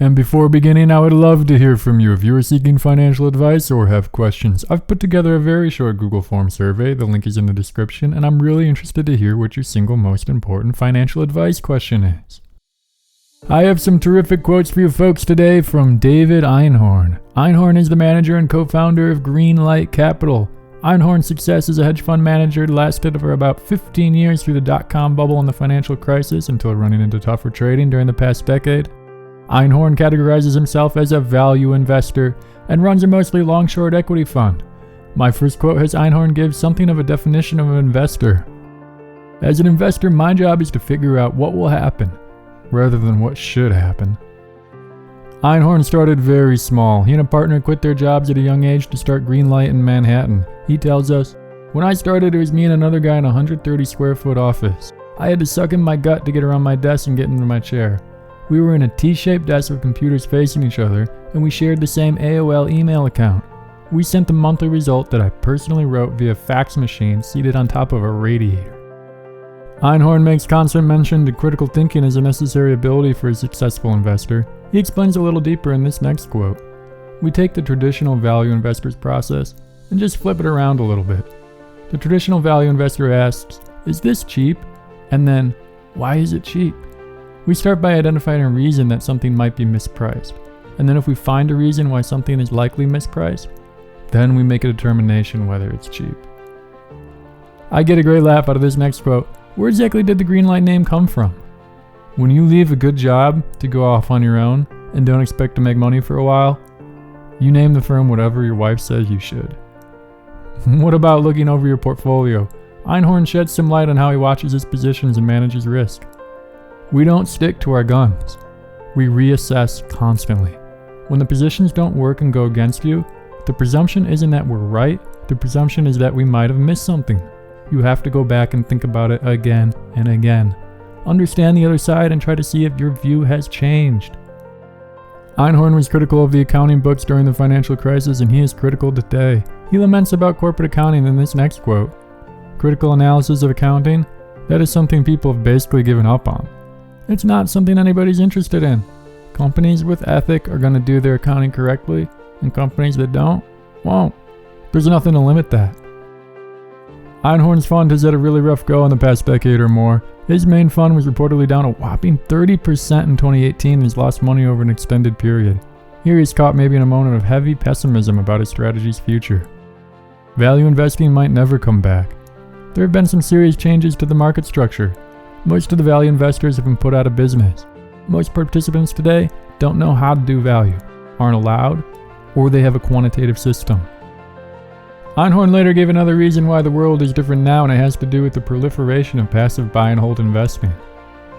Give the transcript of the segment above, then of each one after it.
And before beginning, I would love to hear from you if you are seeking financial advice or have questions. I've put together a very short Google Form survey, the link is in the description, and I'm really interested to hear what your single most important financial advice question is. I have some terrific quotes for you folks today from David Einhorn. Einhorn is the manager and co-founder of Greenlight Capital. Einhorn's success as a hedge fund manager lasted for about 15 years through the dot-com bubble and the financial crisis until running into tougher trading during the past decade. Einhorn categorizes himself as a value investor and runs a mostly long-short equity fund. My first quote has Einhorn give something of a definition of an investor. As an investor, my job is to figure out what will happen, rather than what should happen. Einhorn started very small. He and a partner quit their jobs at a young age to start Greenlight in Manhattan. He tells us, "When I started, it was me and another guy in a 130 square foot office. I had to suck in my gut to get around my desk and get into my chair. We were in a T-shaped desk with computers facing each other, and we shared the same AOL email account. We sent the monthly result that I personally wrote via fax machine seated on top of a radiator." Einhorn makes constant mention to critical thinking as a necessary ability for a successful investor. He explains a little deeper in this next quote. "We take the traditional value investor's process and just flip it around a little bit. The traditional value investor asks, 'Is this cheap?' And then, 'Why is it cheap?' We start by identifying a reason that something might be mispriced. And then if we find a reason why something is likely mispriced, then we make a determination whether it's cheap." I get a great laugh out of this next quote. Where exactly did the Greenlight name come from? When you leave a good job to go off on your own and don't expect to make money for a while, you name the firm whatever your wife says you should. What about looking over your portfolio? Einhorn sheds some light on how he watches his positions and manages risk. We don't stick to our guns. We reassess constantly. When the positions don't work and go against you, the presumption isn't that we're right, the presumption is that we might have missed something. You have to go back and think about it again and again. Understand the other side and try to see if your view has changed. Einhorn was critical of the accounting books during the financial crisis, and he is critical today. He laments about corporate accounting in this next quote. "Critical analysis of accounting? That is something people have basically given up on. It's not something anybody's interested in. Companies with ethic are going to do their accounting correctly, and companies that don't, won't. There's nothing to limit that." Einhorn's fund has had a really rough go in the past decade or more. His main fund was reportedly down a whopping 30% in 2018 and has lost money over an extended period. Here he's caught maybe in a moment of heavy pessimism about his strategy's future. Value investing might never come back. There have been some serious changes to the market structure. Most of the value investors have been put out of business. Most participants today don't know how to do value, aren't allowed, or they have a quantitative system. Einhorn later gave another reason why the world is different now, and it has to do with the proliferation of passive buy and hold investing.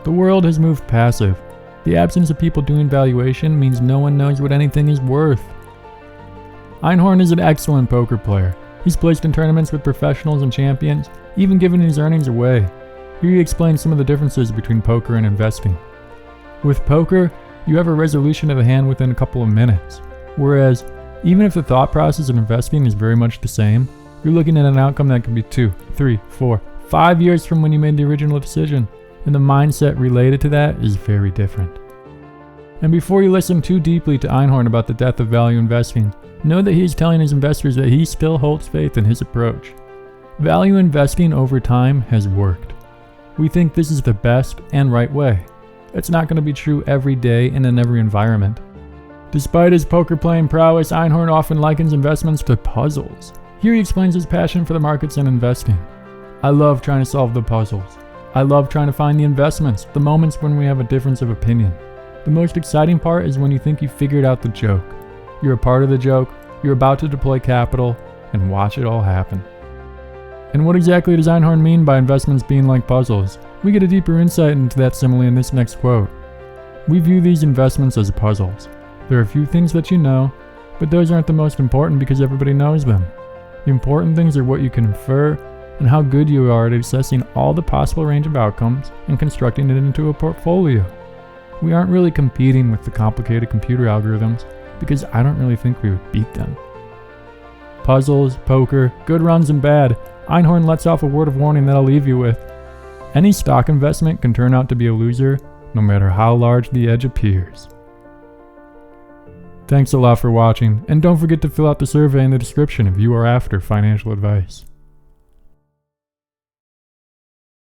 The world has moved passive. The absence of people doing valuation means no one knows what anything is worth. Einhorn is an excellent poker player. He's placed in tournaments with professionals and champions, even given his earnings away. Here he explains some of the differences between poker and investing. With poker, you have a resolution of the hand within a couple of minutes, whereas even if the thought process of investing is very much the same, you're looking at an outcome that could be 2, 3, 4, 5 years from when you made the original decision, and the mindset related to that is very different. And before you listen too deeply to Einhorn about the death of value investing, know that he's telling his investors that he still holds faith in his approach. Value investing over time has worked. We think this is the best and right way. It's not going to be true every day and in every environment. Despite his poker playing prowess, Einhorn often likens investments to puzzles. Here he explains his passion for the markets and investing. "I love trying to solve the puzzles. I love trying to find the investments, the moments when we have a difference of opinion. The most exciting part is when you think you figured out the joke. You're a part of the joke, you're about to deploy capital, and watch it all happen." And what exactly does Einhorn mean by investments being like puzzles? We get a deeper insight into that simile in this next quote. "We view these investments as puzzles. There are a few things that you know, but those aren't the most important because everybody knows them. The important things are what you can infer and how good you are at assessing all the possible range of outcomes and constructing it into a portfolio. We aren't really competing with the complicated computer algorithms because I don't really think we would beat them." Puzzles, poker, good runs and bad. Einhorn lets off a word of warning that I'll leave you with. Any stock investment can turn out to be a loser, no matter how large the edge appears. Thanks a lot for watching, and don't forget to fill out the survey in the description if you are after financial advice.